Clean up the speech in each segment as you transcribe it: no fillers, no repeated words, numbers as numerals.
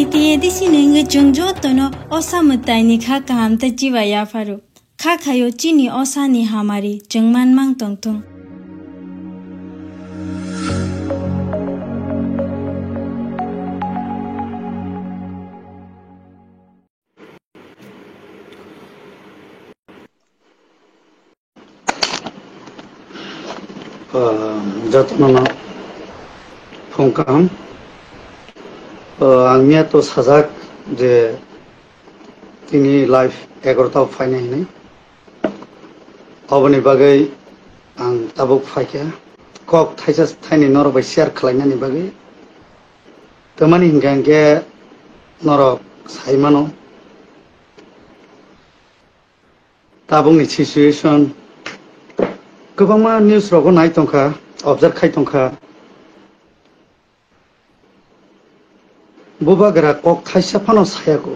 Iti edisi nengi jungjo tono osa mutai ni kha kaham ta jiwa ya faru. Kha khayo chini osa ni hamari jungman mang tong tong. Jatmana Phongkam Angnya to sajak je tini life 11 faine hine obani bagai ang tabuk faikya kok thaisa thaini noro bai share khlainani bagai tamani hingangge noro saimano tabungni situation गोबां news रगो नाय तंखा observe खाय तंखा बुबागरा कक थाइसा फानो सायागो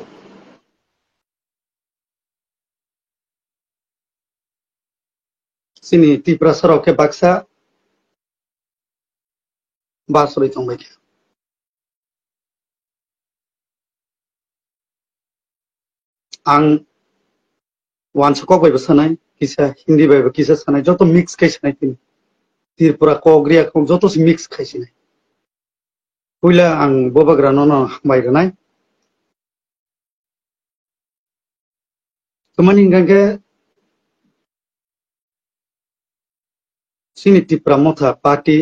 सिनि तिप्रा सरके बाक्सा बासरै तंबाय आं वानसको बायबो सानाय किसा हिंदी बायबो किसा सानाय जतो मिक्स खायसनाय तिन त्रिपुरा कग्रिया को जतो मिक्स खायसनाय पुइला आं बोबाग्रा ननो बायगनाय कमानि गंगे सिनि त्रिपुरा मथा पार्टी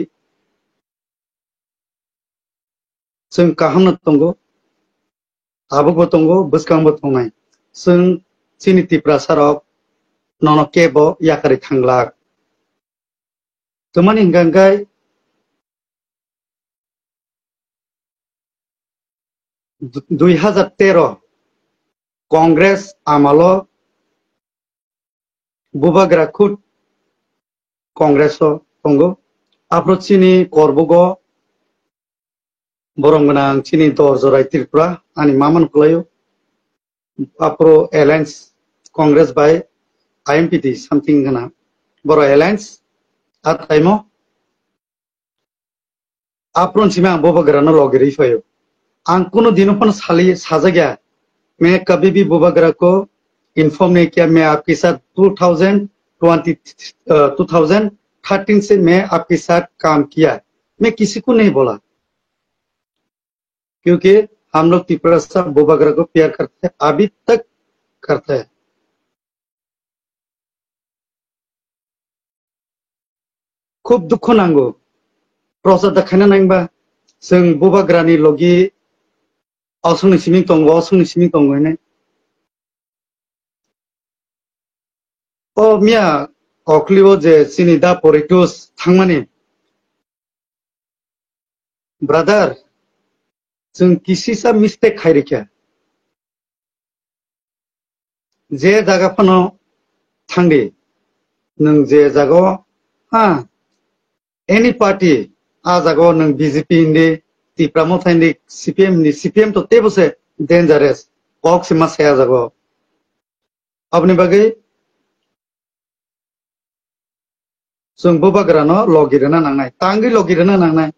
जों काहामनो तंगो आबोबो तंगो बसकांबो तंनाय जों सिनि त्रिपुरा सरक ननो केबो याकारि थांलाक कमानि गंगाय 2013 कांग्रेस आमालो बुबाग्रा खुद कांग्रेस तंगो आप्रो चिनी करबोगो बरंगना चिनी दर जराय त्रिपुरा आनि मामन खलायो आप्रो एलायंस कांग्रेस बाय IMPD something gana boro alliance at time apron sima bobagra no logeri fayo ang kuno dino pan sali sajagya मैं कभी भी बुबागरा को इन्फॉर्म नहीं किया मैं आपके साथ 2013 से मैं आपके साथ काम किया मैं किसी को नहीं बोला क्योंकि हम लोग त्रिपुरा से बुबागरा को प्यार करते हैं अभी तक करते हैं खूब दुख नांगो प्रसाद दखाना नांगबा जों बुबाग्रानि लगी असंनि सिमिं तंगो ने ओ मिया अक्लिओ जे सिनि दा परिटुस थांमानि ब्रादार जों किसी सा मिस्टेक खायरिखा जे जागा फनो थांदि नों जे जागो हा any party ajago nang BJP indi Tripura मथा indi CPM तो तेबो से डेंजरस कक से मासे आजागो अपने बागे जों बुबाग्रानो लगिरना नांनाय तांगि लगिरना नांनाय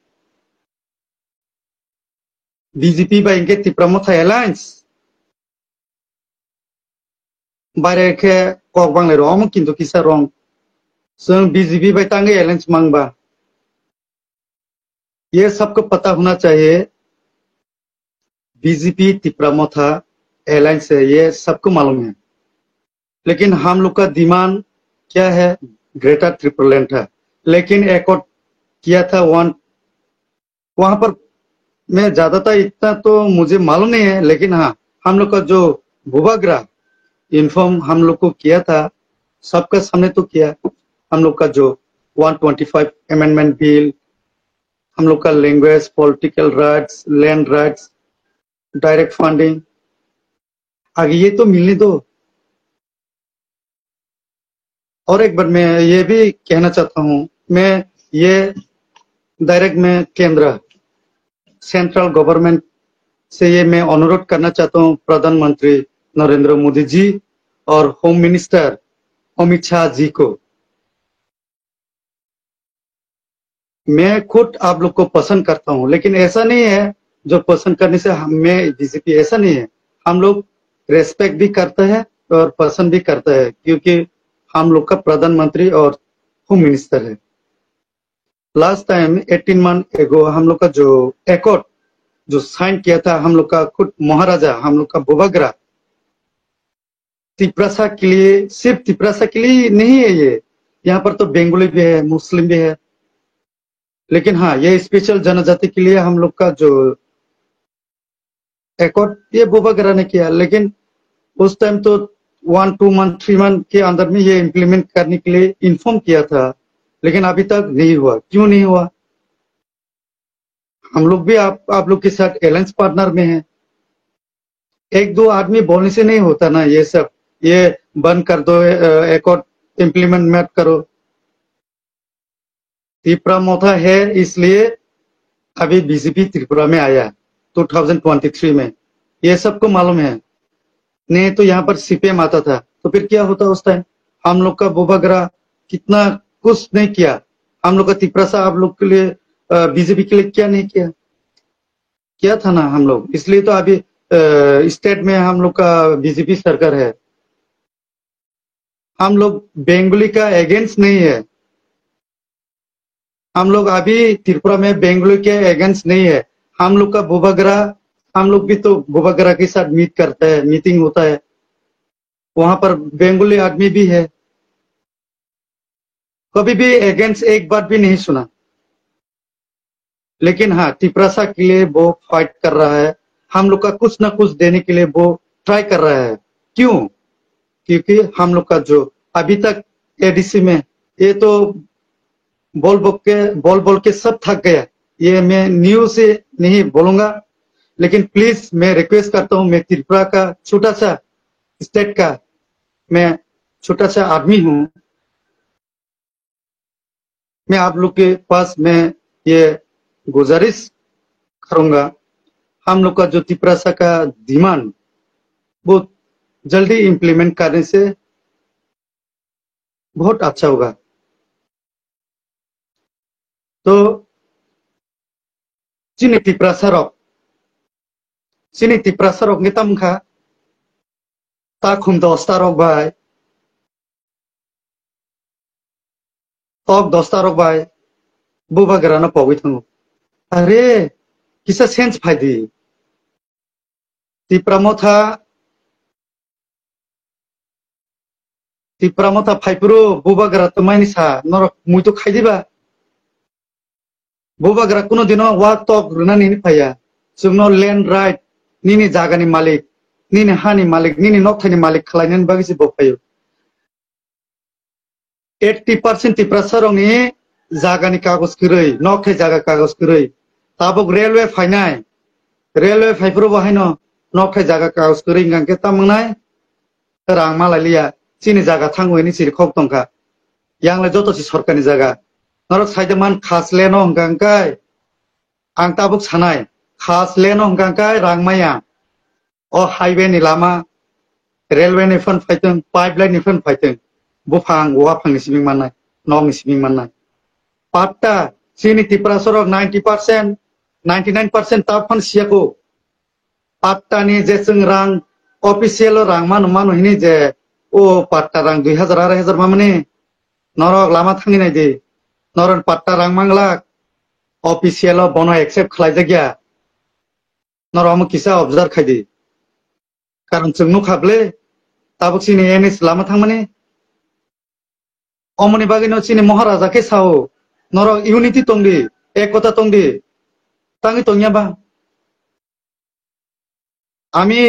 BJP बाय इनके त्रिपुरा मथा एलायंस बारे के कक बांगले रम किंतु किसा रंग जों BJP बाय तांगि एलायंस मांगबा ये सबको पता होना चाहिए बीजेपी त्रिपुरा मथा एलायंस है ये सबको मालूम है लेकिन हम लोग का डिमांड क्या है ग्रेटर त्रिपुरालैंड है लेकिन एकॉर्ड किया था वहां पर मैं ज्यादातर इतना तो मुझे मालूम नहीं है लेकिन हाँ हम लोग का जो बुबाग्रा इन्फॉर्म हम लोग को किया था सबका सामने तो किया हम लोग का जो 125 अमेंडमेंट बिल हम लोग का language political rights land rights direct funding आगे ये तो मिलने दो और एक बार मैं ये भी कहना चाहता हूं मैं ये डायरेक्ट में केंद्र सेंट्रल गवर्नमेंट से ये मैं अनुरोध करना चाहता हूं प्रधानमंत्री नरेंद्र मोदी जी और होम मिनिस्टर अमित शाह जी को मैं खुद आप लोग को पसंद करता हूं लेकिन ऐसा नहीं है जो पसंद करने से हमें बीजेपी ऐसा नहीं है, हम लोग रेस्पेक्ट भी करते हैं और पसंद भी करते हैं, क्योंकि हम लोग का प्रधानमंत्री और होम मिनिस्टर है। लास्ट टाइम 18 मंथ एगो हम लोग का जो एकॉर्ड जो साइन किया था, हम लोग का खुद महाराजा, हम लोग का बुबागरा, तिप्रासा के लिए, सिर्फ तिप्रासा के लिए नहीं है ये, यहाँ पर तो बंगाली भी है, मुस्लिम भी है, लेकिन हाँ ये स्पेशल जनजाति के लिए हम लोग का जो एकॉर्ड ये बुबागरा ने किया। लेकिन उस टाइम तो 1-2 मंथ 3 मंथ के अंदर में ये इम्प्लीमेंट करने के लिए इन्फॉर्म किया था, लेकिन अभी तक नहीं हुआ। क्यों नहीं हुआ? हम लोग भी आप लोग के साथ अलायंस पार्टनर में हैं। एक दो आदमी बोलने से नहीं होता ना ये सब, ये बंद कर दो, एकॉर्ड इम्प्लीमेंट मत करो। त्रिपुरा मोथा है इसलिए अभी बीजेपी त्रिपुरा में आया 2023 में, ये सबको मालूम है। नहीं तो यहाँ पर सीपीएम आता था तो फिर क्या होता उस टाइम? हम लोग का बुबागरा कितना कुछ नहीं किया, हम लोग का तिप्रासा आप लोग के लिए, बीजेपी के लिए क्या नहीं किया, क्या था ना हम लोग। इसलिए तो अभी स्टेट में हम लोग का बीजेपी सरकार है। हम लोग बंगाली का अगेंस्ट नहीं है, हम लोग अभी त्रिपुरा में बंगाली के अगेंस्ट नहीं है। हम लोग का बुबागरा, हम लोग भी तो बुबागरा के साथ मीट करता है, मीटिंग होता है, वहां पर बंगाली आदमी भी है। कभी भी अगेंस्ट एक बार भी नहीं सुना। लेकिन हाँ तिप्रासा के लिए वो फाइट कर रहा है, हम लोग का कुछ ना कुछ देने के लिए वो ट्राई कर रहा है। क्यों? क्योंकि हम लोग का जो अभी तक एडीसी में ये तो बोल बोल के सब थक गया। ये मैं न्यूज से नहीं बोलूंगा, लेकिन प्लीज मैं रिक्वेस्ट करता हूँ, मैं त्रिपुरा का छोटा सा स्टेट का मैं छोटा सा आदमी हूँ, मैं आप लोग के पास मैं ये गुजारिश करूंगा, हम लोग का जो तिप्रासा का डिमांड वो जल्दी इम्प्लीमेंट करने से बहुत अच्छा होगा। तो sini tiprasarok kita mungka takum 10 rok bai, tok 10 rok bai, bubagra na pogoi thango। अरे किसा सेंस फायदी तिप्रामथा फाइपुरो बुबाग्रा तो माइनी सा नरक मुई तो खाई दिबा बुबाग्रा कुनो दिनो वा तक रुना निनी फाया सुनो लैंड राइट निनी जागानि मालिक निनी हानि मालिक निनी नक्थानि मालिक खालायनानै बागिसि बफायो। 80% तिप्रासारंनि जागानि कागज गरै नक्थाय जागा कागज गरै ताबुक रेलवे फाइनाय रेलवे फाइपुरो बाहायनो नक्थाय जागा कागज गरै गांके तामंनाय रां मालालिया sini jaga thango ini siri khok tongka yang le joto si sorkani jaga norok saidaman khas leno hongkangkai ang tabuk sanai khas leno hongkangkai rangmaya o highway ni lama railway ni fan faiteng pipeline ni fan faiteng bufang wapang ni sibing manai nong ni sibing manai patta sini Tripura sorok 90% 99% taphan siako patta ni jeseng rang official rang manu hini je ओ पाट्टा रां 2000 मामने नरक लामा थांगी नाय दे नरन पाट्टा रां मांगला official बनो accept खलाय जगिया नरम किसा observe खाय दे कारण जोंनु खाबले ताबुक सिनि एनएस लामा थांमाने अमनि बागै न सिनि महाराजा के साओ नरक यूनिटी तंगदि एकता तंगदि तांगी तंगियाबा আমি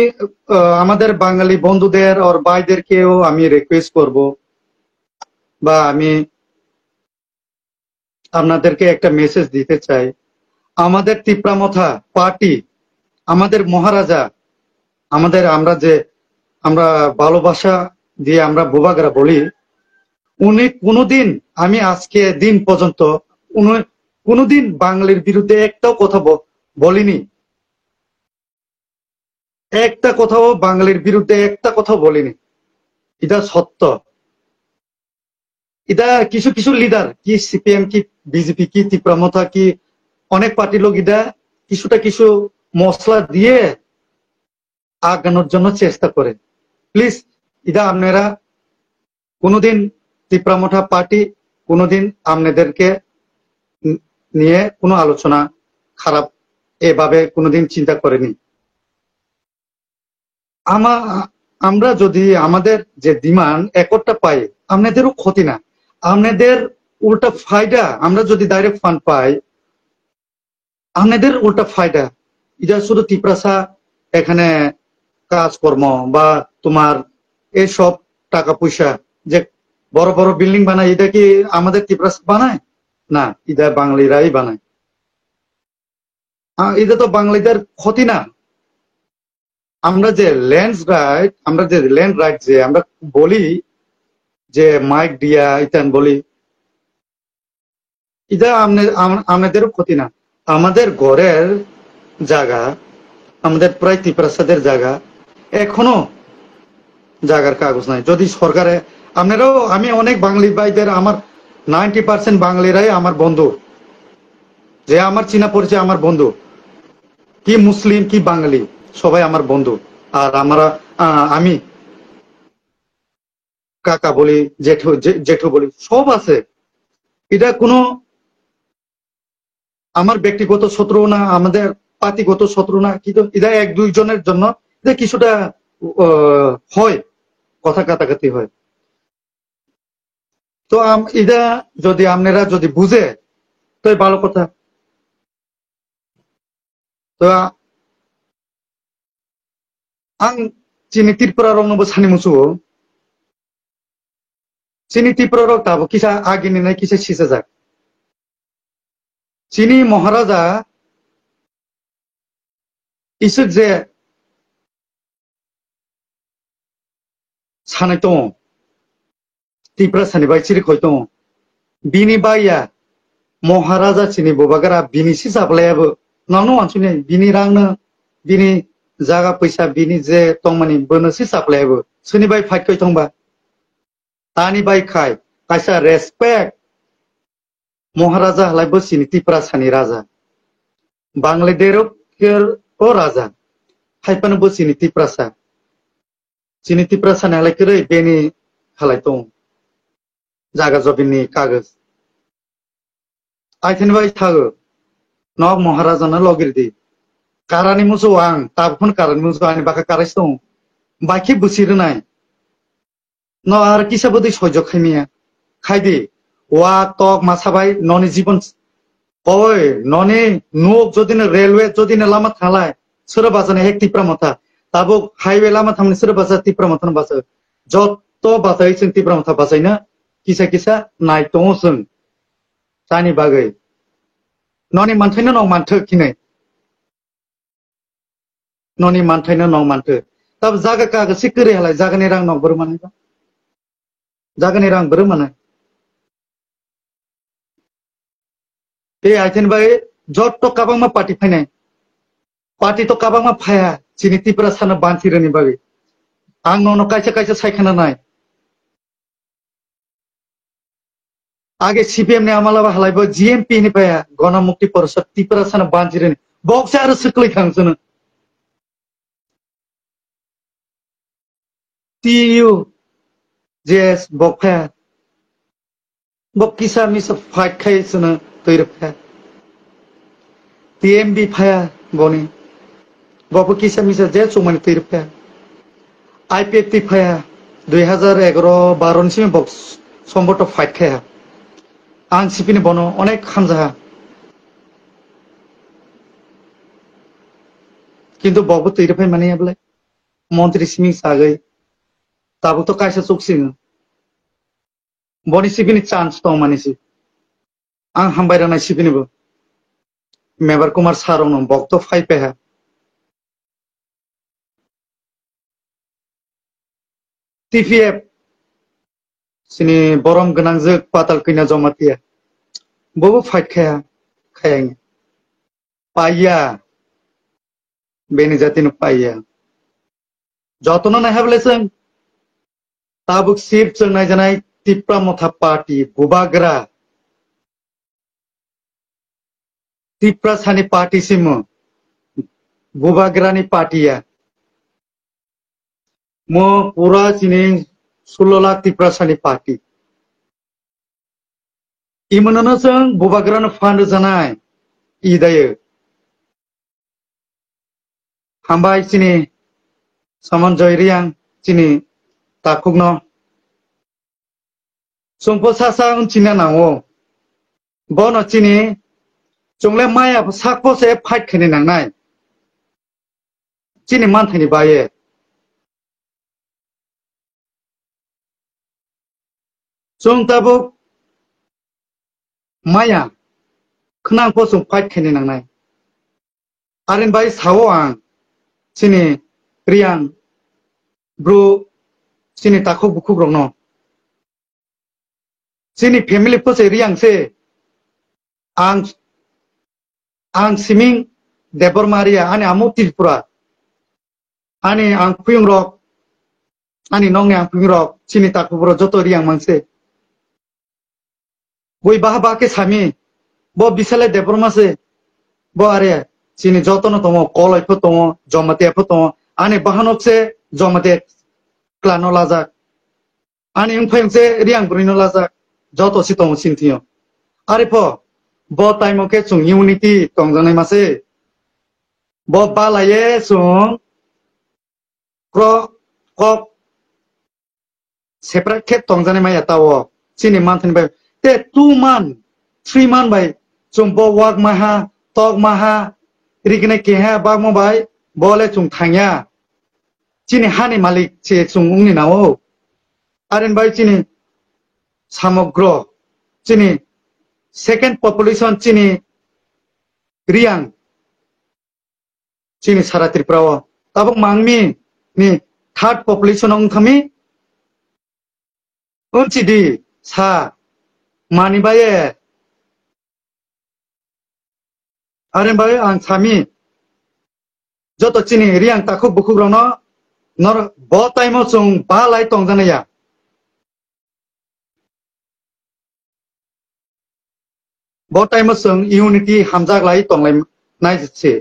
আমাদের বাঙালি বন্ধুদের আর ভাইদেরকেও আমি রিকোয়েস্ট করব বা আমি আপনাদেরকে একটা মেসেজ দিতে চাই আমাদের তিপ্রামথা পার্টি আমাদের মহারাজা আমাদের আমরা ভালোবাসা দিয়ে আমরা বুবাগরা বলি উনি কোনোদিন আমি আজকে দিন পর্যন্ত উনি কোনোদিন বাঙালির বিরুদ্ধে একটাও কথা বলিনি একটা কথাও বাঙালির বিরুদ্ধে একটা কথাও বলিনি এটা সত্য এটা কিছু কিছু লিডার কি সিপিএম কি বিজেপি কি তিপ্রামথা কি অনেক পার্টি লোক এটা কিছু মশলা দিয়ে আগানোর জন্য চেষ্টা করে। প্লিজ ইদা আপনারা কোনোদিন তিপ্রামঠা পার্টি কোনোদিন আপনাদেরকে নিয়ে কোনো আলোচনা খারাপ এভাবে কোনোদিন চিন্তা করেনি। আমরা যদি আমাদের যে ডিমান্ড একটা পাই আপনাদেরও ক্ষতি না, আপনাদের উল্টা ফায়দা। আমরা যদি ডাইরেক্ট ফান্ড পাই আপনাদের উল্টা ফায়দা। এটা শুধু তিপ্রাসা এখানে কাজকর্ম বা তোমার এসব টাকা পয়সা যে বড় বড় বিল্ডিং বানায় এটা কি আমাদের তিপ্রাসা বানায় না, এটা বাঙালিরাই বানায়। এটা তো বাঙালিদের ক্ষতি না। আমরা যে ল্যান্ড রাইট যে আমরা বলি যে মাইক দিয়া ইতান বলি, এটা আমাদেরও ক্ষতি না। আমাদের ঘরের জায়গা, আমাদের প্রায় তিপ্রাসাদের জায়গা এখনো জায়গার কাগজ নাই। যদি সরকারে আপনারাও, আমি অনেক বাঙালি ভাইদের, আমার 90% বাঙালিরাই আমার বন্ধু, যে আমার চীনা পরিচয় আমার বন্ধু, কি মুসলিম কি বাঙালি সবাই আমার বন্ধু। আর আমি কাকা বলি, জেঠু বলি, সব আছে। এটা কোনো আমার ব্যক্তিগত শত্রু না, আমাদের পার্টিগত শত্রু না, কিন্তু এটা এক দুইজনের জন্য এটা কিছুটা হয়, কথা কাটাকাটি হয়। তো এটা যদি আপনারা যদি বুঝে তো ভালো কথা। তো आं चिनी त्रिपुरा नबो सानि मुसु चिनी त्रिपुरा ताबो किसा आगिनि नाय किसा सिसा जाक चिनी महाराजा इसोर जे सानै दङ त्रिपुरा सानि बाय चिरि खय दङ बिनि बाया महाराजा चिनी बबागारा बिनि सि जाबलायाबो नावनो मानसुनि बिनि रांनो बिनि जागा पैसा बिनि जे तंमानि बोनोसि जाबलायाबो सोनि बाय फाइट खय दंबा तानि बाय खाय कायसा रेसपेक्ट महाराजा हलाय बसिनि त्रिपुरा सानि राजा बांग्लादेशो ओ राजा खायफानो बसिनि त्रिपुरासा चिनी त्रिपुरासा नालाय करै बेनि हलाय दं जागा जबिनि कागज आइथेन बाय थागो नग महाराजा ना लगिरदि कारानि मुसो आं ताबखन कारानि मुसो आनि बाका काराइस दं बाखि बुसिरनाय न आर किसा बदि सह्य खायमिया खायदि वा तक मासाबाय ननि जीवन ओय ननि नुक जदिनो रेलवे जदिनो लामा थालाय सोर बाजाने हेक तिप्रा मथा ताबो हाईवे लामा थामनि सोर बाजा तिप्रा मथन बाजा जत्त बाजाय जों तिप्रा मथा बाजायना किसा किसा नाय दङ जों तानि बागै ननि मानथायनो न मानथो किनै ननि मानथायनो न मानथो ताब जागा कागज सिकरे हलाय जागानि रां न बरमाने जागानि रां बरमाने ते आइथेन बाय जत्त काबांमा पार्टी फायनाय पार्टी तो काबांमा फाया चिनि त्रिपुरा सानो बानथिरनि बागै आं न कायसे कायसे सायखाना नाय आगे सीपीएम ने आमालाबा हलायबो जीएमपी नि फाया गणमुक्ति परिषद त्रिपुरा सानो बानथिरनि बक्से आरो सकलै खांसनो टीयू जेस बकफाया बकिसा मिस फाइट खायसनो तैरफाया टीएमबी फाया बनि बबो किसा मिस जे सुमनि तैरफाया आईपीएफटी फाया 2011-12 नि सिम बक्स सम्बत फाइट खाया आं सिपिनि बनो अनेक खामजा किन्तु बबो तैरफाय माने आबलाय मन्त्री सिमिं सागै ताबो तो कायसा चुकसिं बनि सिपिनि चान्स दं मानिसि आं हामबायरानाय सिपिनिबो मेबर कुमार सारनो बक्तो फाइपेहा टीपीएफ सिनि बरम गनांजो पाताल कइना जमातिया बबो फाइट खाया खायां पाइया बेनि जातिनो पाइया जतनो नायहाबलेसों ताबुक सिप जों नायजानाय तिप्रा मथा पार्टी बुबाग्रा तिप्रा सानि पार्टी सिम बुबाग्रानी पार्टिया मो पूरा चिनी 16 लाख तिप्रासानी पार्टी इमोननो जों बुबाग्रानो फान्ड जानाय इदायो हामबाय चिनी सामान जयरियां चिनी ताकुगनो जोंपो सासा उनचिना नांगो बनो चिनी जोंले माया साकपो से फाइट खेने नांनाय चिनी मानथायनि बाये जों ताबो माया खोनांपो जों फाइट खेने नांनाय आरेन बाय सावो आं चिनी रियां ब्रु चिनी ताकु बुकुग्रनो चिनी फैमिली पोसे रियां से आं सिमिं देबर मारिया आने आमु त्रिपुरा आने आं पुयं रक आने नंगे आं पुयं रक चिनी ताकुब्रो जतो रियां मांसे बय बाहा बाके सामी बो बिसाले देबर मासे बो आरे चिनी जतनो तमो कलयफो तमो जमातेफो तमो आने बाहानक से जमाते क्लानो लाजा आने उनफायं से रियां ब्रुनो लाजा जतो सि तमो सिंथियो आरे फो बो टाइम के सुं यूनिटी तंगजानाय मासे बो बालाये सुं क्रो कप सेपरेट खेप तंगजानाय माया तावो चिनी मानथन बाय ते 2 मान 3 मान बाय सुं बो वाक माहा तक माहा रिगने केहा बाग मो बाय बोले सुं थांया चिनी हानि मालिक से सुं उंनि नावो आरेन बाय चिनी समग्र चिनी सेकेंड पॉपुलेशन चिनी रियां चिनी सारा त्रिपुरा तब मांगमी नि थर्ड पॉपुलेशन अंगथमी उनचिदी सा मानी बाये आरेन बाय आं सामी जतो चिनी रियां ताकु बुकुग्रनो नर बो टाइमो जों बा लाइ तंजानाया बो टाइमो जों यूनिटी हामजाग लाई तंलाय नायसे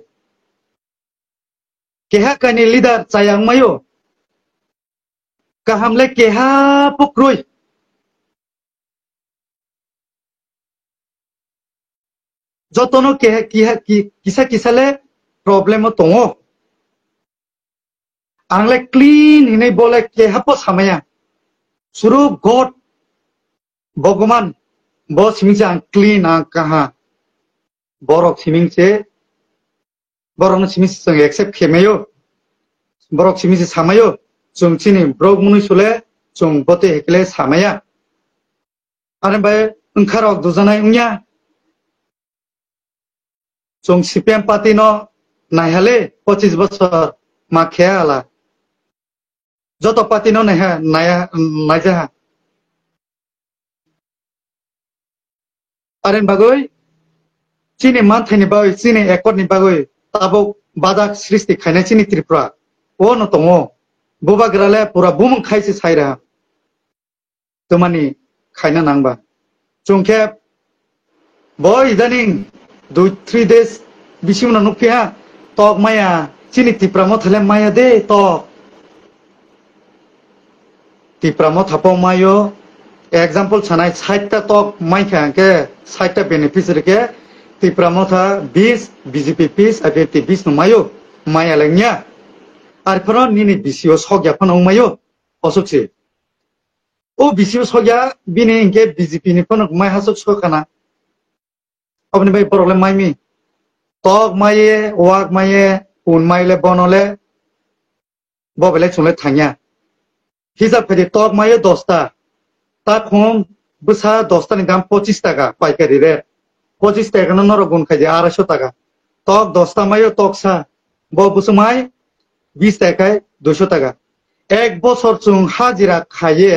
केहा कानि लीडर चायांग मायो काहामले केहा पुक्रुय जतनो केहा किसा किसाले प्रॉब्लम तंगो आंले क्लीन हिनै बोले केहा पो सामाया सुरु गॉड भगवान बो सिमिंसे आं क्लीन आं कहा बरक सिमिंसे बरक सिमिंसे जों एक्सेप्ट खेमायो बरक सिमिंसे सामायो जों चिनी ब्रक मुनि सुले जों बते हेकले सामाया आरो बाय ओंखारक दुजानाय उन्या जों सीपीएम पार्टी नो नायहाले 25 बছর मा खेया आला जतो पार्टी नो नायजा आरेन बागै चिनी मानथायनि बागै चिनी एकर्डनि बागै ताबो बादाक सृष्टि खायनाय चिनी त्रिपुरा ओ न तंगो बुबाग्राले पुरा बुमं खायसे सायरा तमानि खायना नांबा जोंखे बो इदानिं 2-3 days बिसिमना नुफिया तक माया चिनी त्रिपुरा मो थले माया दे तो त्रिपुरा मो थापो मायो एग्जाम्पल छनाय 60टा तक माइखा के 60टा बेनिफिशियरी के त्रिपुरा मो था 20 बीजेपी पीस आगे 20 नो मायो माया लेंया आर फरो निनि बिसिओ सग्या फनो मायो असुकसे ओ बिसिओ सग्या बिने इनके बीजेपी नि फनो माय हासुक सखाना अपने भाई प्रॉब्लम माइमी तक माये वाक माये उन माइले बनले बबेले सुनले थांया हिसाब फदि तक माये 10टा ता खम बसा 10टा नि दाम 25 टाका पाइकारि रे 25 टाका नो नर गुन खाजे 250 टाका तक 10टा मायो तकसा ब बुसुमाय 20 टाकाय 200 टाका एक बছর जों हाजिरा खाये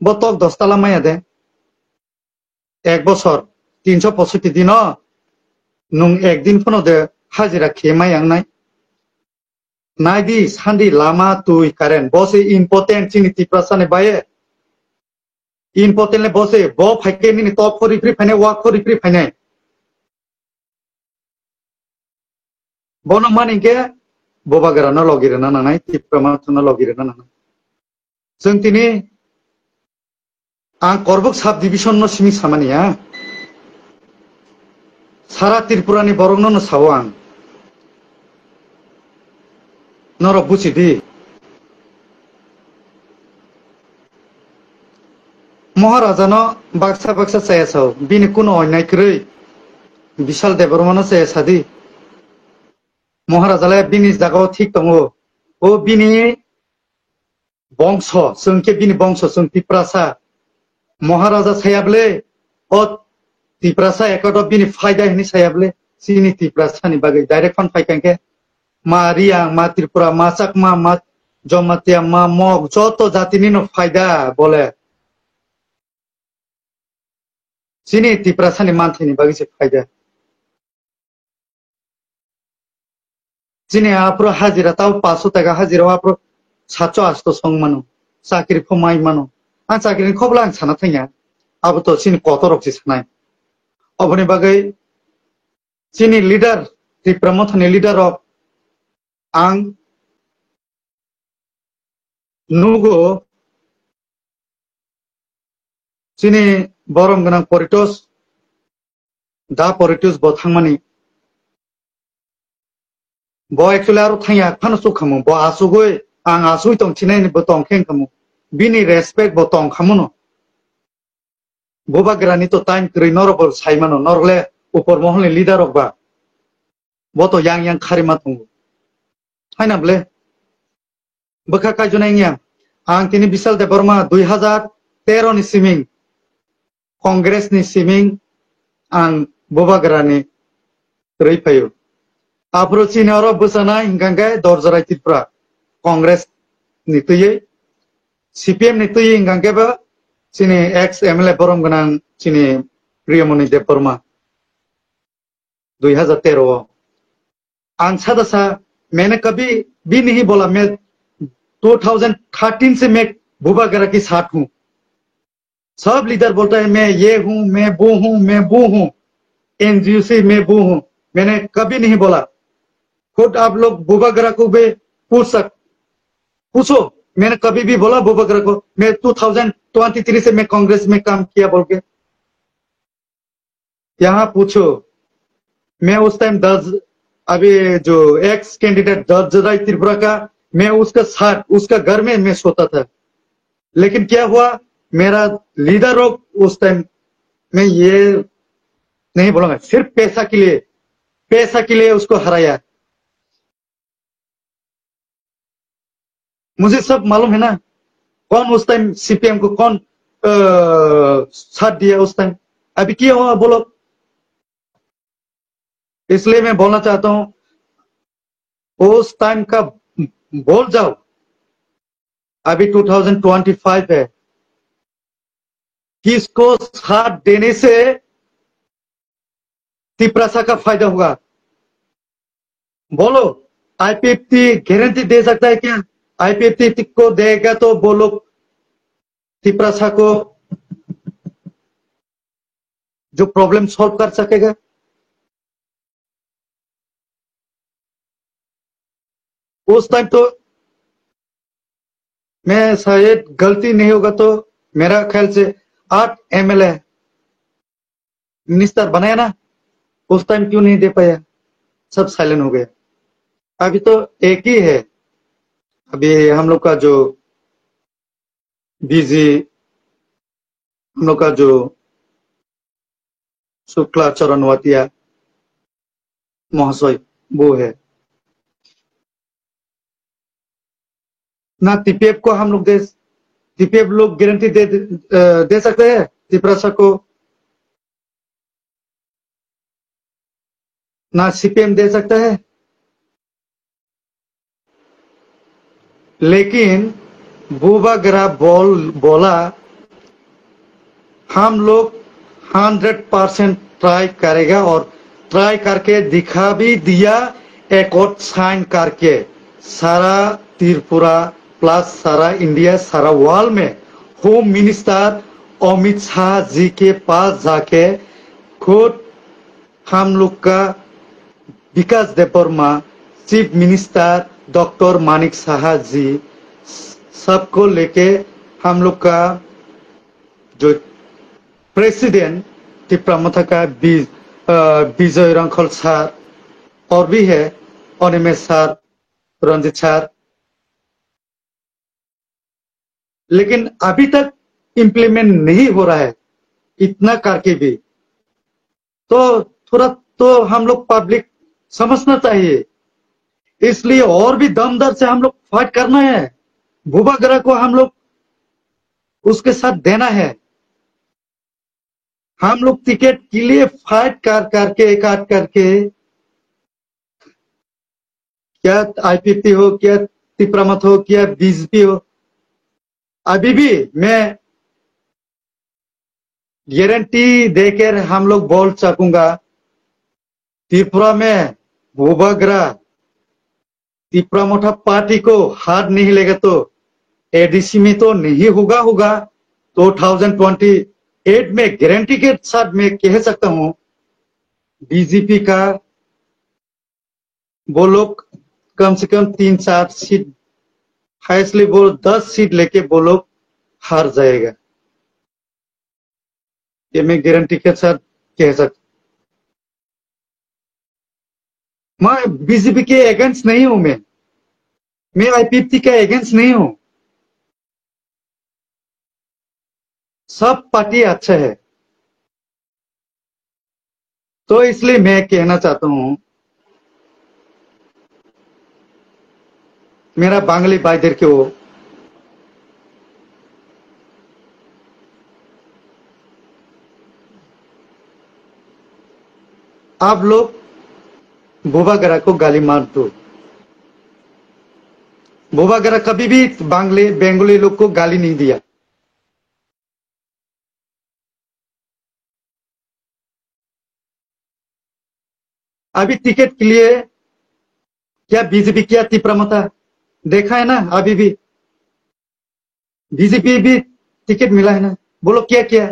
ब तक 10टा ला माया दे एक बছর 365 दिन नुं एक दिन फनो दे हाजिरा खेमाय आंनाय नायदि सान्दी लामा तुई कारेन बसे इम्पोर्टेंट चिनी तिप्रासाने बाये इम्पोर्टेंट ले बसे बो फाइके नि टॉप फॉर रिफ्री फाइने वाक फॉर रिफ्री फाइने Bono maninge boba garana logirana nanai Tripura tuna logirana nanai. जों दिनै आं करबक साब डिविजन न सिमी सामानिया सारा त्रिपुरानि बरंनो न सावो आं नरक बुचिदि महाराजानो बाक्सा बाक्सा सायासाव बिनि कुनो अन्याय करै विशाल देबरमानो सायासादि महाराजालाय बिनि जागाव ठीक दङ ओ बिनि बंश जोंके बिनि बंश जों तिप्रासा महाराजा सायाब्ले ओ तिप्रासा एकट बिनि फायदा हिनि सायाब्ले सिनि तिप्रासानि बागै डाइरेक्ट फन फाइकांके मा रियां मा त्रिपुरा मा चाकमा मा जमातिया मा मग जत जातिनि न फायदा बोले सिनि तिप्रासानि मानथिनि बागै से फायदा जिने आप्रो हाजिरा ताव 500 টাকা हाजिरा आप्रो 700 सं मानो चाकरी फमाय मानो आं चाकरी खबला आं साना थाया अब तो सिनि कतरक से सानाय अबनि बागै सिनि लीडर त्रिपुरा मथनि लीडर अफ आं नुगो सिनि बरम गनां परिटोस दा परिटोस बथांमानि bo actually aro thanya phano su khamu bo asugoi ang asui tong chinai ni bo tong kheng khamu bini respect bo tong khamuno boba grani to time kri norobor saimano norle upor mohole leader okba bo to yang kharima tungu haina ble bokha kai jonai nya ang tini bisal de burma 2013 ni siming congress ni siming ang boba grani rei payo Apro China oro busana ingkangke dorjarai Tripura Congress nituye CPM nituye ingkangke ba Chini ex MLA borom ganang Chini Priyamoni Deporma 2013 ang sadasa मैंने कभी भी नहीं बोला मैं 2013 से मैं बुबा गरा की साथ हूँ सब लीडर बोलता है मैं ये हूँ मैं वो हूँ एनजीओ से मैं वो हूँ मैंने कभी नहीं बोला खुद आप लोग बुबा गरा को भी पूछो मैंने कभी भी बोला बुबा गरा को मैं 2023 से मैं कांग्रेस में काम किया बोल के यहाँ पूछो मैं उस टाइम अभी जो एक्स कैंडिडेट दर्जराई त्रिपुरा का मैं उसका साथ उसका घर में मैं सोता था लेकिन क्या हुआ मेरा लीडर उस टाइम मैं ये नहीं बोलूंगा सिर्फ पैसा के लिए उसको हराया मुझे सब मालूम है ना कौन उस टाइम सीपीएम को कौन साथ दिया उस टाइम अभी क्या हुआ बोलो इसलिए मैं बोलना चाहता हूं उस टाइम का बोल जाओ अभी 2025 है किसको साथ देने से तिप्रासा का फायदा होगा बोलो आईपीएफटी गारंटी दे सकता है क्या आईपीएफटी को देगा तो बोलो तिप्रासा को जो प्रॉब्लम सॉल्व कर सकेगा उस टाइम तो मैं शायद गलती नहीं होगा तो मेरा ख्याल से 8 एमएलए मिनिस्टर बनाया ना उस टाइम क्यों नहीं दे पाया सब साइलेंट हो गया अभी तो एक ही है अभी हम लोग का जो बीजी हम लोग का जो शुक्ला चरणवतिया महाशय वो है ना टीपीएफ को हम लोग टीपीएफ लोग गारंटी दे सकते हैं तिप्रासा को ना सीपीएम दे सकता है लेकिन बुबा गरा बोला हम लोग 100% ट्राई करेगा और ट्राई करके दिखा भी दिया एक और साइन करके सारा त्रिपुरा प्लस सारा इंडिया सारा वर्ल्ड में होम मिनिस्टर अमित शाह जी के पास जाके खुद हम लोग का Vikas Debbarma chief minister doctor Manik Saha ji सबको लेके हम लोग का जो प्रेसिडेंट तिप्रामथा का विजय रंखल सर और भी है अनिमेश सर, रंजित सर, लेकिन अभी तक इम्प्लीमेंट नहीं हो रहा है इतना करके भी। तो थोड़ा तो हम लोग पब्लिक समझना चाहिए, इसलिए और भी दमदार से हम लोग फाइट करना है। भूभागरा को हम लोग उसके साथ देना है। हम लोग टिकट के लिए फाइट करके काट करके, क्या आईपीपी हो, क्या तिप्रामथ हो, क्या बीजेपी हो, अभी भी मैं गारंटी देकर हम लोग बोल सकूंगा त्रिपुरा में भूभागरा तिप्रामथा पार्टी को हार नहीं लेगा तो एडीसी में तो नहीं होगा 2028 में गारंटी के साथ मैं कह सकता हूं बीजेपी का वो लोग कम से कम 3-4 सीट, हाईएस्टली वो 10 सीट लेके वो लोग हार जाएगा, ये मैं गारंटी के साथ कह सकता। मैं बीजेपी के अगेंस्ट नहीं हूं, मैं आईपीपी के अगेंस्ट नहीं हूं। सब पार्टी अच्छा है, तो इसलिए मैं कहना चाहता हूं मेरा बांग्ली भाईদের को आप लोग भूभागरा को गाली मार दो। भूभागरा कभी भी बंगाली लोग को गाली नहीं दिया। अभी टिकट के लिए क्या बीजेपी क्या तिप्रामथा देखा है ना, अभी भी बीजेपी भी टिकट मिला है ना, बोलो क्या किया,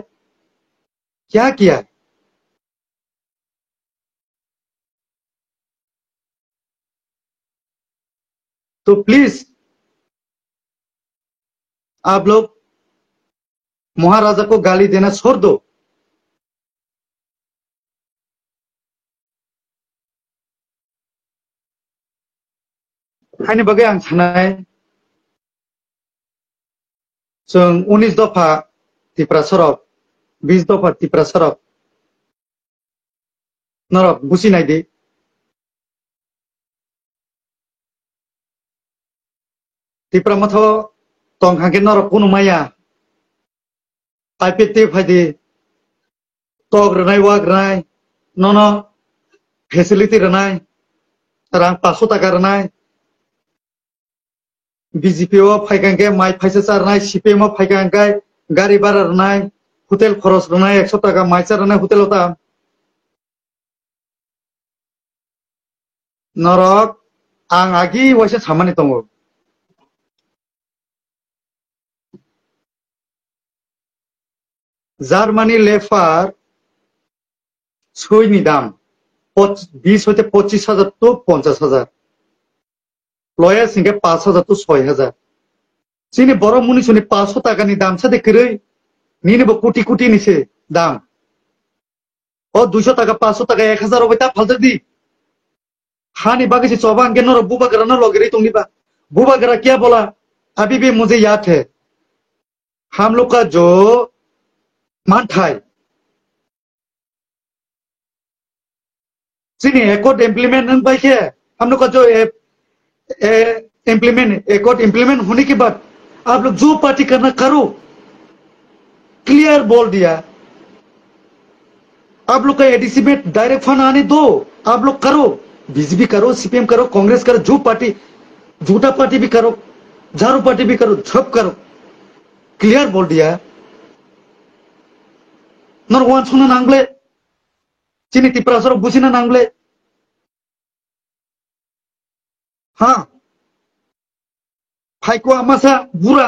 क्या किया। तो प्लीज आप लोग महाराजा को गाली देना छोड़ दो। खाने बगे आं सानाय जों 19 दफा त्रिपुरा सरब 20 दफा त्रिपुरा सरब नरक बुजिनाय दे त्रिपुरामथ तंखांगे नरक कुनु माया आईपीटी फायदे तग्रनाय वाग्रनाय ननो फेसिलिटी रनाय रां 500 टाका रनाय बीजेपी फाइगांगे माइ फैसा चारनाय सीपीएम फाइगांगे गाड़ी भाड़ा रनाय होटेल खरच रनाय 100 टाका माइचा रनाय होटेल ता नरक आं आगी वैसे सामानि दङ। জার্মানি লেফার সৈনি দাম 20 হতে 25,000 তো 50,000, লয়া সিংহে 5,000 তো 6,000। চিনি বড় মুনি শুনি 500 টাকানি দাম সাথে করে নিনেব কোটি কোটি নিছে দাম। ও 200 টাকা 500 টাকা 1,000 হবে তা ফালতে দি हानि बाकी से चौबान के नर भूभागरा न लगे रही तुंगी बा भूभागरा क्या बोला अभी भी मुझे याद है। हम लोग का जो मानथाई सिनी एकॉर्ड इम्प्लीमेंट बाई के हम लोग का जो एकॉर्ड इम्प्लीमेंट होने के बाद आप लोग जो पार्टी करना करो, क्लियर बोल दिया। आप लोग का एडीसी में डायरेक्ट फंड आने दो, आप लोग करो, बीजेपी करो, सीपीएम करो, कांग्रेस करो, जो पार्टी झूठा पार्टी भी करो, झाड़ू पार्टी भी करो, सब करो, क्लियर बोल दिया। नरवान सुना नांगले चिनी तिप्रासर बुझिना नांगले। हाँ फाइको आमासा बुरा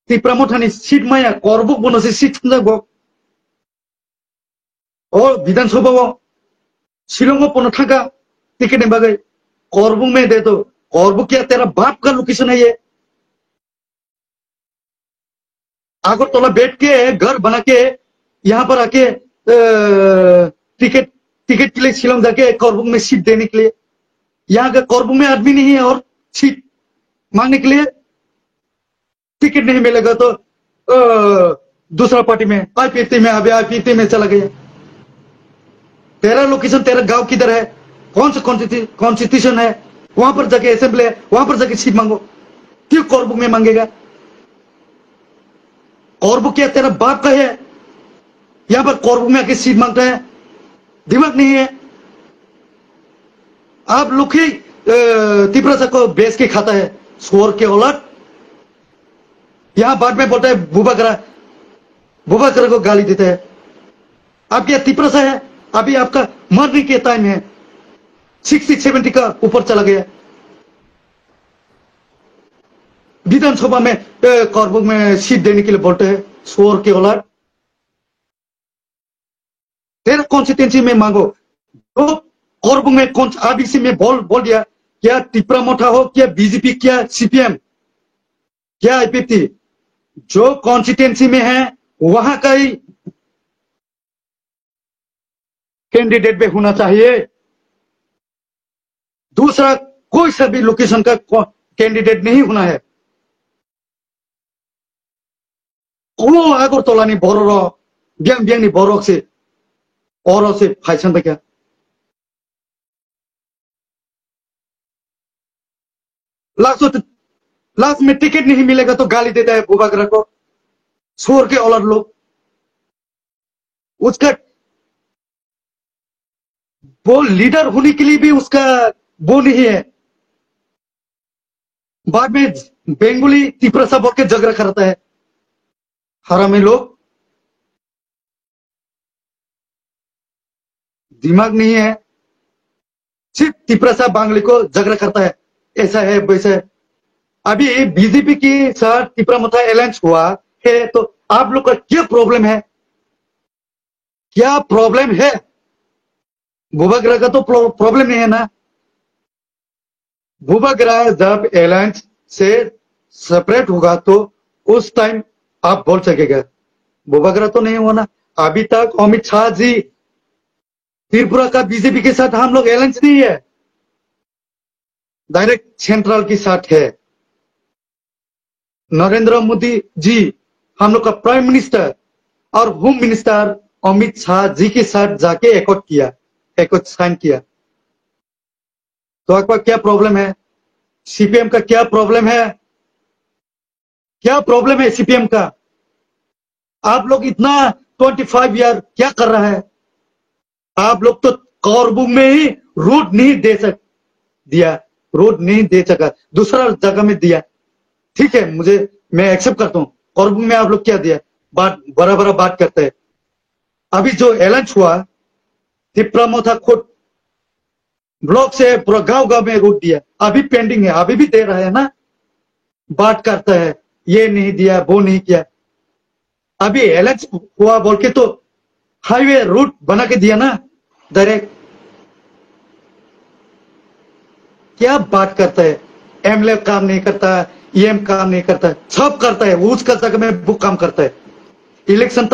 तिप्रामथानी सीट माया करबुक बनोसे सीट जागो ओ विधानसभा शिलंग पनो थाका टिकेट बागै कॉर्बू में दे दो। कॉर्बू क्या तेरा बाप का लोकेशन है ये? आगरतला बैठ के घर बना के यहाँ पर आके टिकट टिकट के लिए शिलोंग जाके कॉर्बू में सीट देने के लिए, यहाँ का कॉर्बू में आदमी नहीं है और सीट मांगने के लिए टिकट नहीं मिलेगा तो दूसरा पार्टी में आईपीटी में, अभी आईपीटी में चला गया। तेरा लोकेशन, तेरा गांव किधर है, कौन सा कॉन्स्टिट्यूशन है, वहां पर जाके असेंबली है, वहां पर जाके सीट मांगो। क्यों कॉर्बू में मांगेगा? कॉर्बू क्या तेरा बाप का है? यहां पर कॉर्बू में आके सीट मांगता है? दिमाग नहीं है। आप लोग ही तिपरासा को बेच के खाता है, सुअर के औलाद। यहां बाद में बोलता है बुबाकरा को गाली देता है। आप क्या तिपरासा है? अभी आपका मरने के टाइम है, 60-70 का ऊपर चला गया। विधानसभा में कॉर्बू में सीट देने के लिए बोलते हैं, सुअर के औलाद। तेरा कॉन्स्टिट्यूंसी में मांगो। तो कॉर्बू में कौन आबीसी में बोल दिया, क्या टिपरा मोठा हो, क्या बीजेपी, क्या सीपीएम, क्या आईपीटी, जो कॉन्स्टिट्यूंसी में है वहां का ही कैंडिडेट भी होना चाहिए। दूसरा कोई सा भी लोकेशन का कैंडिडेट नहीं होना है। वो आगरतला नहीं बोरो बियांग नहीं बोरो से और से फाइसन पे क्या लास्ट में टिकट नहीं मिलेगा तो गाली देता है बुबाकरा को, सुअर के औलाद लोग। उसका वो लीडर होने के लिए भी उसका वो नहीं है। बाद में बेंगोली तिपरासा बोल के झगड़ा करता है। हरामी लोग, दिमाग नहीं है। सिर्फ तिपरासा बांग्ली को झगड़ा करता है, ऐसा है वैसा है। अभी बीजेपी के साथ तिपरामोथा अलायंस हुआ है तो आप लोग का क्या प्रॉब्लम है? क्या प्रॉब्लम है? बुबाकरा का तो प्रॉब्लम नहीं है ना। बुबाकरा जब अलायंस से सेपरेट होगा तो उस टाइम आप बोल सकेगा। बुबाकरा तो नहीं हुआ ना। अभी तक अमित शाह जी त्रिपुरा का बीजेपी के साथ हम लोग अलायंस नहीं है, डायरेक्ट सेंट्रल के साथ है। नरेंद्र मोदी जी हम लोग का प्राइम मिनिस्टर और होम मिनिस्टर अमित शाह जी के साथ जाके एकॉर्ड साइन किया। तो आपका क्या प्रॉब्लम है? सीपीएम का क्या प्रॉब्लम है? क्या प्रॉब्लम है सीपीएम का? आप लोग इतना 25 ईयर क्या कर रहा है? आप लोग तो कॉर्बू में ही रोड नहीं दे सका, दूसरा जगह में दिया। ठीक है, मैं एक्सेप्ट करता हूं। कॉर्बू में आप लोग क्या दिया? बड़ा बात करते हैं। अभी जो अलायंस हुआ, तिपरामोथा खुद ब्लॉक से पूरा गांव में रोड दिया, अभी पेंडिंग है, अभी भी दे रहा है ना। बात करता है ये नहीं दिया, वो नहीं किया। अभी अलायंस हुआ बोल के तो हाईवे रूट बना के दिया ना डायरेक्ट। क्या बात करता है? एमएलए काम नहीं करता, ईएम काम नहीं करता, सब करता है। वो उसका जगह में वो काम करता है। इलेक्शन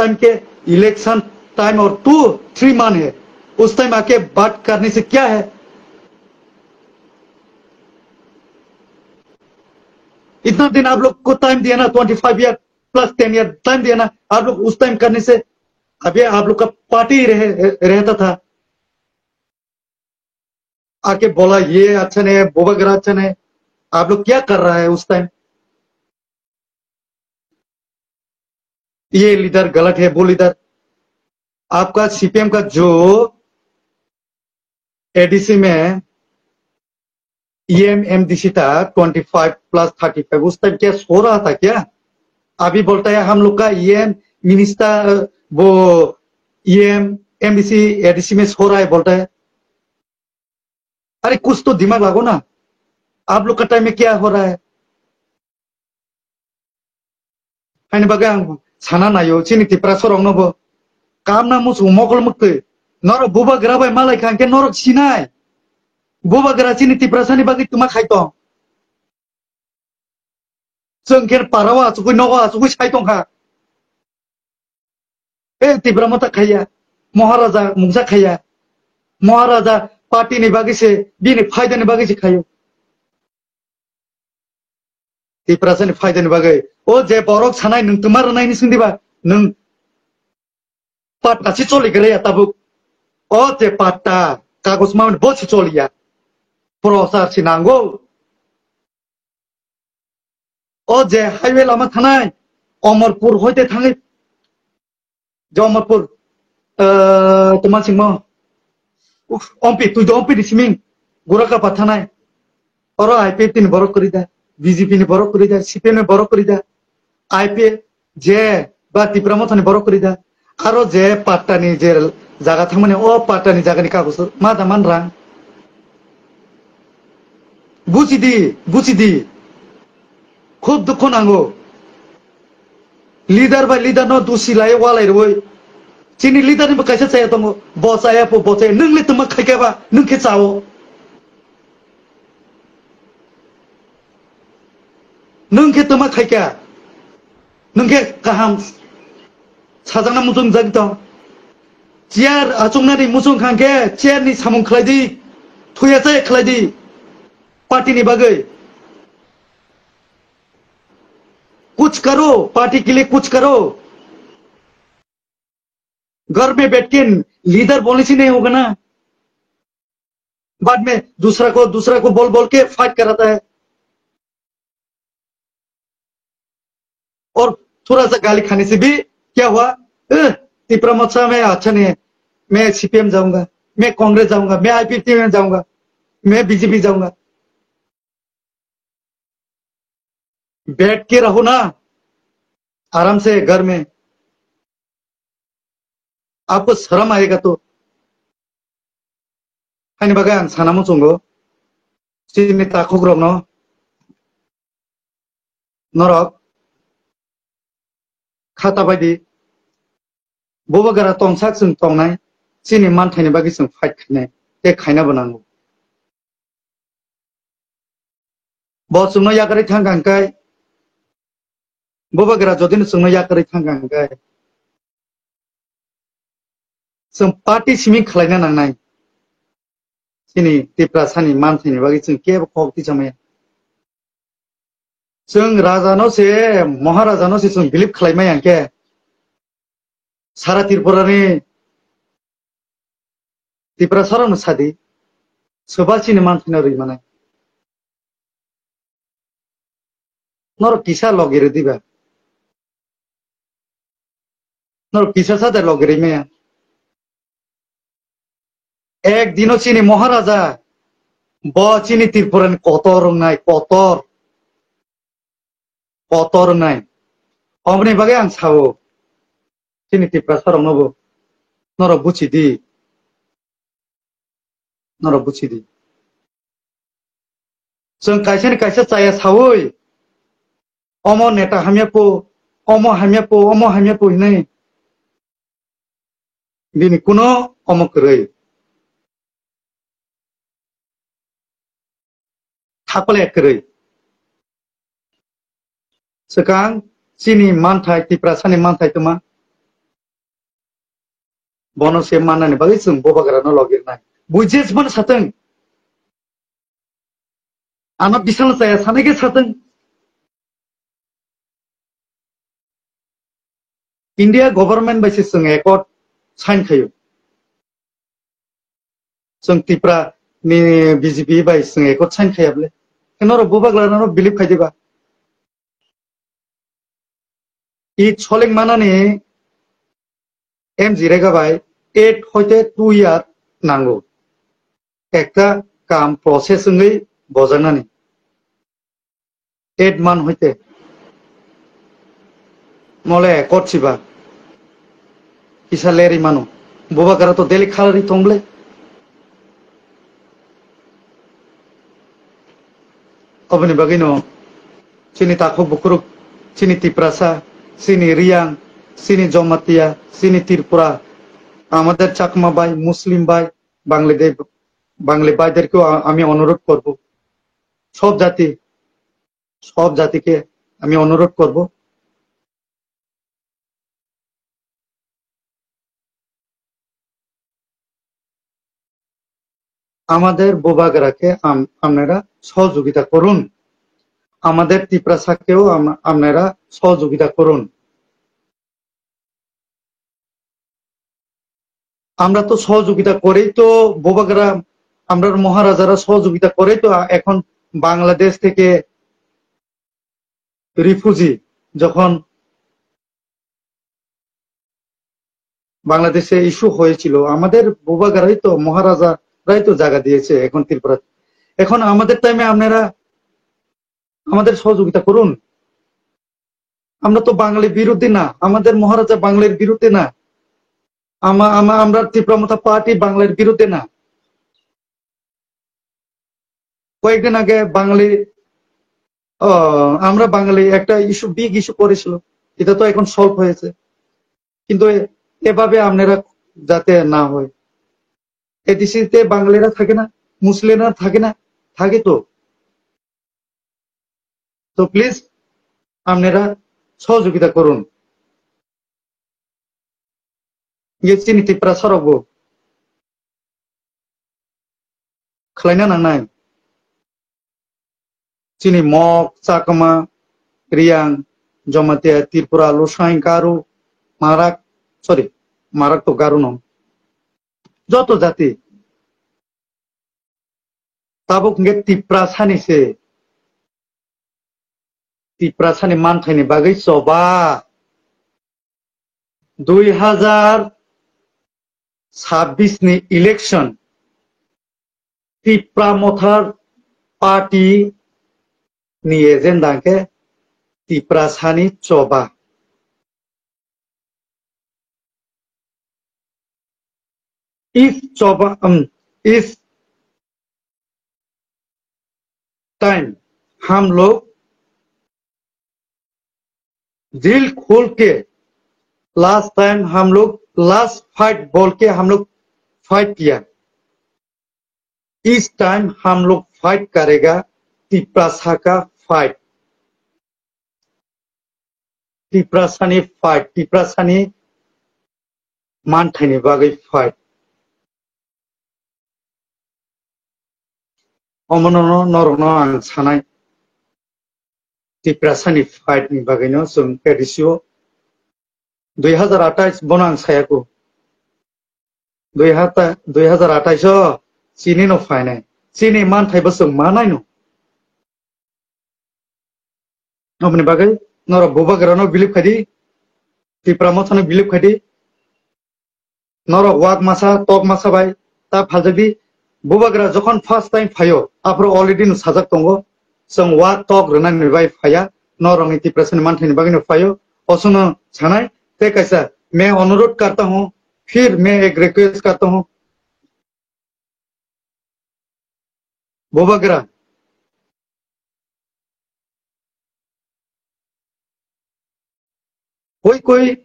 टाइम और 2-3 मान है, उस टाइम आके बात करने से क्या है? इतना दिन आप लोग को टाइम दिया ना, 25 ईयर प्लस 10 ईयर टाइम दिया ना। आप लोग उस टाइम करने से अभी आप लोग का पार्टी रहता था। आके बोला ये अच्छा नहीं है, बुबाकरा अच्छा नहीं है। आप लोग क्या कर रहा है उस टाइम? ये लीडर गलत है, वो लीडर। आपका सीपीएम का जो एडीसी में ईएमएमडीसी था 25 + 35, उस टाइम क्या सो रहा था क्या? अभी बोलता है हम लोग का ईएम मिनिस्टर वो ईएमएमडीसी एडीसी में सो रहा है बोलता है। अरे कुछ तो दिमाग लागो ना। आप लोग का टाइम में क्या हो रहा है? साना नायो चिनी तिपरा सरंगनोबो काम ना मुसु मगल मुक्ति नर बुबाकरा बाय मालाय खांके नरक सिनाय Boba gara sini tiprasani bagi tuma khaitong. Sengker parawa sukui nowa sukui saitong ha. Tipra mata khaya. Maharaja mungsa khaya. Maharaja party ni bagi se bini fayda ni bagi se khayo. Tiprasani fayda ni bagi. O je borok sanai nung tumar nai ni sundiba nung pat kasi choli gare ya tabuk. O je patta kagos maun bosi choli ya. Prosar sinanggo. O je highway lama thanai Amarpur hoite thangai. Je Amarpur তোমার সিংহ অম্পি তুই তো Ampi দিছিমিং গোরাকা পাঠানাই or IP তিনি বড় করে দা BJP নি বড় করে দা CPM নি বড় করে দা আইপি যে বা ত্রিপুরামথানি বড় করে দা আরো যে পাট্টানি যে জায়গা থাকমানে ও পাট্টানি জায়গানি কাগজ মা দামান রাং বুঝিদি খুব দুঃখ নাঙ্গো লিডার বা লিডার ন দুসি লাই ওয়ালাই রই Sini lidah ni bekas saya tunggu bos saya pun bos saya nung lihat mak kaya apa nung kecau nung kita mak kaya nung ke kaham sajang na musung jadi tu ciar acung nari musung kan ke ciar ni samung kelai di tuya saya kelai di parti ni bagai कुछ करो party के लिए कुछ करो घर में बैठ के लीडर बोलने से नहीं होगा ना बाद में दूसरा को बोल के फाइट कराता है और थोड़ा सा गाली खाने से भी क्या हुआ तिपरा मोर्चा में अच्छा नहीं है मैं सीपीएम जाऊंगा मैं कांग्रेस जाऊंगा मैं आईपीपी में जाऊंगा मैं बीजेपी जाऊंगा बैठ के रहो ना आराम से घर में आपको शर्म आएगा तो हानि बागा आं सानामो चंगो सिनि ताखुग्रब न नरक खाता बायदि बबागारा तंसाक जों तंनाय सिनि मानथायनि बागै जों फाइट खालामनाय बे खायनाबो नांगौ बसुनो यागारै थांगांखाय बबागारा जदिनो जोंनो यागारै थांगांखाय जों पार्टी सिमिं खालायना नांनाय सिनि तिप्रा सानि मानथायनि बागै जों केबो खौथि जामाया जों राजानो से महाराजानो से जों बिलिभ खालायमाय आंके सारा त्रिपुरानि तिप्रा सारानो सादि सोबा सिनि मानथायना रैमानाय नर किसा लगिरे दिबा नर किसा सादे लगिरे मेया एक दिनो चिनी महाराजा ब चिनी त्रिपुरानि कतर रोंनाय कतर रोंनाय अमनि बागै आं सावो चिनी त्रिपुरा सारावनोबो नर बुचिदि जों कायसे चाया सावै अमो नेता हामियापो अमो हामियापो हिनाय दिनै कुनो अमो करै थापले करै सकां चिनी मानथाय तिप्रा सानि मानथाय तमा बनसे माननानै बागै जों बबागारानो लगिरनाय बुजिस मन साथों आना बिसां जाया सानैगे साथों इंडिया गवर्नमेंट बायसे जों एकर्ड साइन खायो जों तिप्रा नि बीजेपी बाय जों एकर्ड साइन खायाब्ले नर बबागारानो बिलिभ खायदिबा इ छलें मानानि एम जिरायगाबाय 8 हयते 2 यार नांगौ एकटा काम प्रसेसङै बजानानै 8 मान हयते मले एकर्डसिबा किसा लेरि मानो बबागारा तो देली खालारि थंब्ले अबनि बागैनो सिनि ताखौ बुकुरु सिनि तिप्रासा सिनि रियां सिनि जमातिया सिनि त्रिपुरा আমাদের চাকমা ভাই মুসলিম ভাই বাঙালি ভাইদেরকেও আমি অনুরোধ করব, সব জাতিকে আমি অনুরোধ করব, আমাদের বোবাগরাকে আপনারা সহযোগিতা করুন, আমাদের তিপ্রাসাকেও আপনারা সহযোগিতা করুন। আমরা তো সহযোগিতা করেই তো বোবাগরা, আমরা মহারাজারা সহযোগিতা করেই তো এখন বাংলাদেশ থেকে রিফিউজি যখন বাংলাদেশে ইস্যু হয়েছিল, আমাদের বোবাগরাই তো, মহারাজারাই তো জায়গা দিয়েছে এখন ত্রিপুরা। এখন আমাদের টাইমে আপনারা আমাদের সহযোগিতা করুন। আমরা তো বাঙালির বিরুদ্ধে না, আমাদের মহারাজা বাংলার বিরুদ্ধে না, আমরা ত্রিপুরা পার্টি বাংলার বিরুদ্ধে না। কয়েকদিন আগে আমরা বাঙালি একটা বিগ ইস্যু করেছিল, এটা তো এখন সলভ হয়েছে, কিন্তু এভাবে আপনারা যাতে না হয়। এডিসিতে বাঙালিরা থাকে না, মুসলিমরা থাকে না, থাকে তো প্লিজ আপনারা সহযোগিতা করুন। চিনি ত্রিপুরা সরব খালাইনা নাंनाय চিনি মগ, চাকমা, রিয়াং, জমাতিয়া, ত্রিপুরা, লোসাই, গারো, মারাক তো গারো নয়, যত জাতি তাবক ত্রিপুরা सानि मानथायनि बागै सभा 2026 नि इलेक्शन ত্রিপুরা মথার पार्टी नि एजेंडा के ত্রিপুরা सानि सभा इस टाइम हम लोग दिल खोल के, लास्ट टाइम हम लोग लास्ट फाइट बोल के हम लोग फाइट किया, इस टाइम हम लोग फाइट करेगा ত্রিপুরা का फाइट, ত্রিপুরা फाइट, ত্রিপুরা मानथायनि बागै फाइट। अमनो नरनो आं सानाय ত্রিপুরা फाइट नि बागैनो जों एडिसिअ 2028 बनो आं सायाखौ 2028 चीनी नो फायनाय चीनी मानथायबो जों मा नायनो अपने बागै नर बोबागरानो बिलिभ खायदि ত্রিপুরা मथानो बिलिभ खायदि नर वाक मासा टक मासा बाय ता फाजबि बोबागरा जखन फर्स्ट टाइम फायो आफ्रो अलरेडी नु साजाक दंगो जों वाक टक रना निबाय फाया नरंनि ত্রিপুরা मानथायनि बागै नु फायो असनो छानाय ते कैसा मैं अनुरोध करता हूं, फिर मैं एक रिक्वेस्ट करता हूं, बोबागरा कोई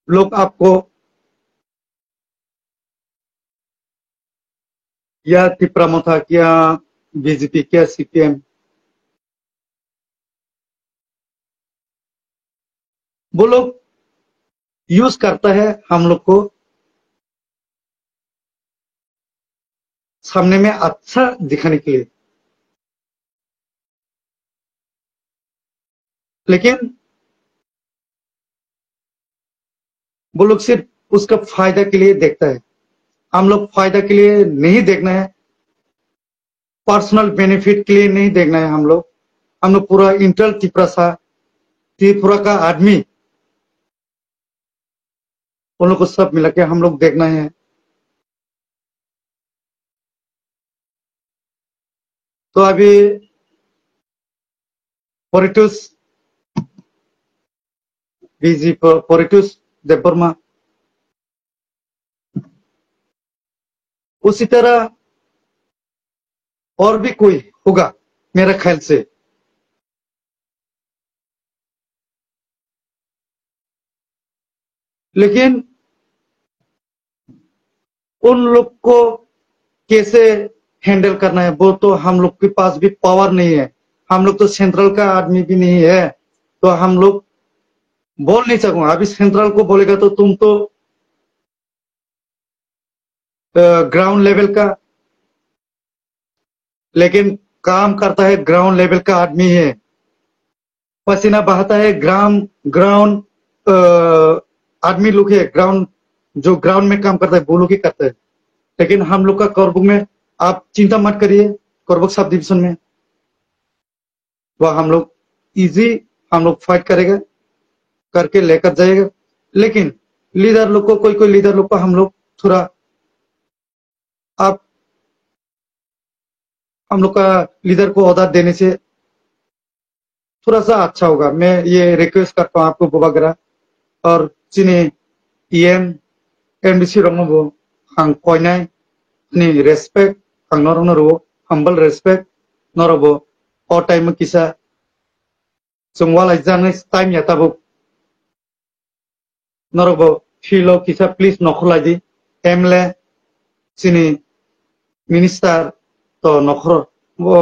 लोग आपको या त्रिपुरा मथा क्या बीजेपी क्या सीपीएम वो लोग यूज करता है हम लोग को सामने में अच्छा दिखाने के लिए, लेकिन वो लोग सिर्फ उसका फायदा के लिए देखता है। हम लोग फायदा के लिए नहीं देखना है, पर्सनल बेनिफिट के लिए नहीं देखना है। हम लोग पूरा इंटर त्रिपुरा का आदमी उन लोग को सब मिला के हम लोग देखना है। तो अभी पोरिटुस देवबर्मा, उसी तरह और भी कोई होगा मेरा ख्याल से। लेकिन उन लोग को कैसे हैंडल करना है वो तो हम लोग के पास भी पावर नहीं है। हम लोग तो सेंट्रल का आदमी भी नहीं है, तो हम लोग बोल नहीं सकूंगा। अभी सेंट्रल को बोलेगा तो तुम तो ग्राउंड लेवल का, लेकिन काम करता है ग्राउंड लेवल का आदमी है। पसीना बहाता है ग्राउंड आदमी लोग है, ग्राउंड जो ग्राउंड में काम करता है वो लोग ही करता है। लेकिन हम लोग का करबुक में आप चिंता मत करिए, करबुक सब डिवीजन में वह हम लोग इजी हम लोग फाइट करेगा, करके लेकर जाएगा। लेकिन लीडर लोग को, कोई लीडर लोग को हम लोग थोड़ा आप हम लोग का लीडर को ओहदा देने से थोड़ा सा अच्छा होगा। मैं ये रिक्वेस्ट करता हूँ आपको बोबागरा और चिनी ईएम एमबीसी रंगबो आं कोयनाय नि रेस्पेक्ट आं नरंग नरो हम्बल रेस्पेक्ट नरबो ओ टाइम किसा जोंवालाय जाने टाइम याताबो नरबो फिलो किसा प्लीज नखलायदि एमले चिनी मिनिस्टार तो नखर वो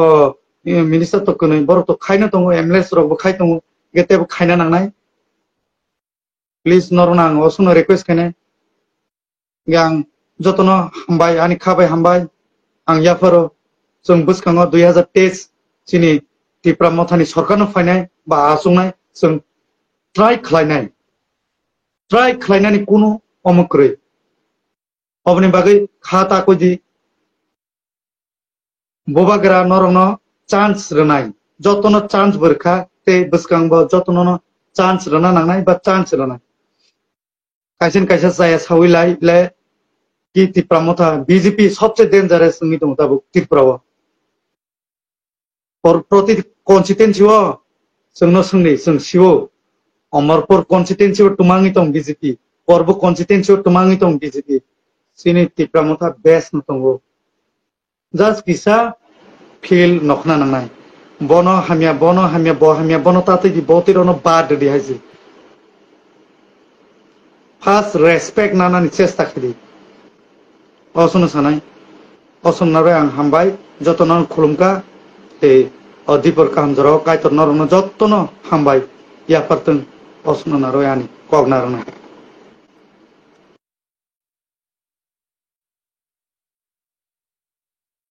मिनिस्टार तो कनै बर तो खायना दङ एमलेस रबो खाय दङ गेतेबो खायना नांनाय प्लीज नरना आं असुनो रिक्वेस्ट खाने आं जतनो हामबाय आनि खाबाय हामबाय आं याफोरो जों बुसखाङो 2023 चिनि तिप्रा मथानि सरकारनो फायनाय बा आसंनाय जों ट्राइ खालायनानै कुनु अमुक्रै अबनि बागै खाता कोदि बोबागरा नरनो चान्स रनाय जतनो चान्स बरखा ते बुसखांबो जतनो चान्स रना नांनाय बा चान्स रनाय काइसेन काइसा जाया साविलाय ले कि त्रिपुरा मथा बीजेपी सबसे डेंजरस नहीं तो तब त्रिपुरा और प्रति कॉन्स्टिट्यूंसी वो संनो संगे संग शिवो अमरपुर कॉन्स्टिट्यूंसी वो टुमांगी तो बीजेपी और वो कॉन्स्टिट्यूंसी वो टुमांगी तो बीजेपी सिनी त्रिपुरा मथा बेस्ट न तो वो जस्ट किसा फील नखना नंगाय बोनो हमिया बोनो ताते दी बोते रोनो बाद दी है जी फर्स्ट रेस्पेक्ट नाना नि चेष्टा करी असुनो सानाय असुननारे आं हामबाय जतनो खुलुमका ते अधिपर काम जरो कायतर नरनो जतनो हामबाय या परतन असुनो नारो यानी कगनारनो